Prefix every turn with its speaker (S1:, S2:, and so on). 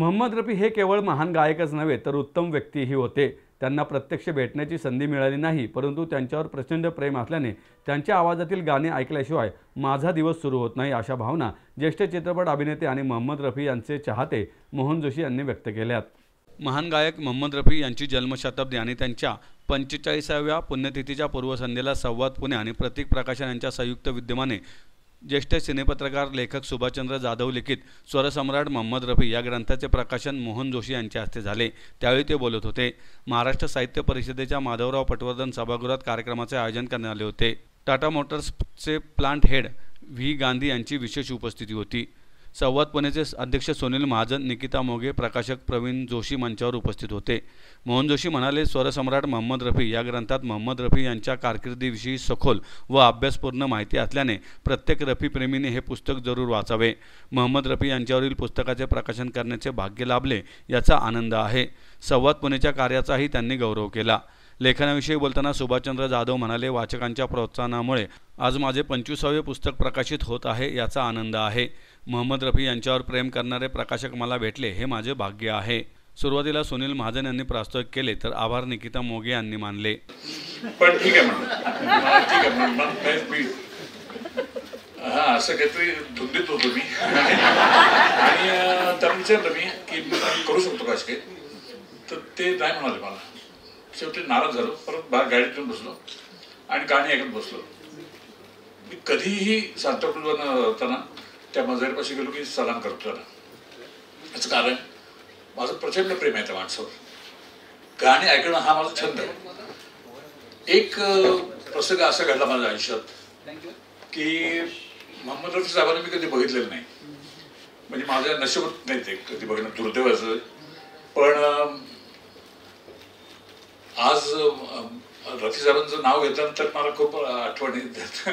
S1: मोहम्मद रफी हे केवळ महान गायकच नव्हे तर उत्तम व्यक्तीही होते। त्यांना प्रत्यक्ष भेटण्याची संधी मिळाली नाही, परंतु त्यांच्यावर प्रचंड प्रेम असल्याने त्यांच्या आवाजातील गाणे ऐकल्याशिवाय माझा दिवस सुरू होत नाही, अशा भावना ज्येष्ठ चित्रपट अभिनेते आणि मोहम्मद रफी यांचे चाहते मोहन जोशी यांनी व्यक्त केल्यात। महान गायक मोहम्मद रफी यांची जन्मशताब्दी आणि त्यांच्या 45व्या पुण्यतिथीच्या पूर्वसंध्येला संवाद पुणे आणि प्रतीक प्रकाशन यांच्या संयुक्त विद्यमाने ज्येष्ठ सिनेपत्रकार लेखक सुभाषचंद्र जाधव लिखित स्वरसम्राट मोहम्मद रफी या ग्रंथाचे प्रकाशन मोहन जोशी यांच्या हस्ते झाले। त्यावेळी ते बोलत होते। महाराष्ट्र साहित्य परिषदेच्या माधवराव पटवर्धन सभागृहात कार्यक्रमाचे आयोजन करण्यात आले होते। टाटा मोटर्सचे प्लांट हेड व्ही गांधी यांची विशेष उपस्थिती होती। संवाद पुणेचे अध्यक्ष सुनील महाजन, निकिता मोघे, प्रकाशक प्रवीण जोशी मंचावर उपस्थित होते। मोहन जोशी म्हणाले, स्वरसम्राट मोहम्मद रफी या ग्रंथात मोहम्मद रफी यांच्या कारकिर्दीविषयी सखोल व अभ्यासपूर्ण माहिती असल्याने प्रत्येक रफी प्रेमीने हे पुस्तक जरूर वाचावे। मोहम्मद रफी यांच्यावरील पुस्तकाचे प्रकाशन करण्याचे भाग्य लाभले याचा आनंद आहे। संवाद पुणेच्या कार्याचाही त्यांनी गौरव केला। लेखनाविषयी बोलताना सुभाषचंद्र जाधव म्हणाले, वाचकांच्या प्रोत्साहनामुळे आज माझे 25वे पुस्तक प्रकाशित होत आहे याचा आनंद आहे। मोहम्मद रफी यांच्यावर प्रेम करणारे प्रकाशक मला भेटले हे माझे भाग्य आहे। सुरुवातीला सुनील महाजन यांनी प्रास्ताविक केले तर आभार निकिता मोघे यांनी मानले।
S2: पण ठीक आहे असं काहीतरी धुंदीत होतो मी आणि त्यांना विचारलं मी की करू शकतो का काही, तर ते नाही म्हणाले मला। शेवटी नाराज झालो, परत बाहेर गाडीत येऊन बसलो आणि गाणी ऐकत बसलो। मी कधीही सांताक्रूजवरनं होताना त्या मजारीपाशी गेलो की सलाम करतो त्याला। याचं कारण माझं प्रचंड प्रेम आहे त्या माणसावर। गाणी ऐकणं हा माझा छंद आहे। एक प्रसंग असा घडला माझ्या आयुष्यात की मोहम्मद रफी साहेबांना मी कधी बघितलेलं नाही, म्हणजे माझ्या नशिबात नाही ते कधी बघणं, दुर्दैवाचं। पण आज रफी साहेबांचं नाव घेताना तर मला खूप आठवण येतात।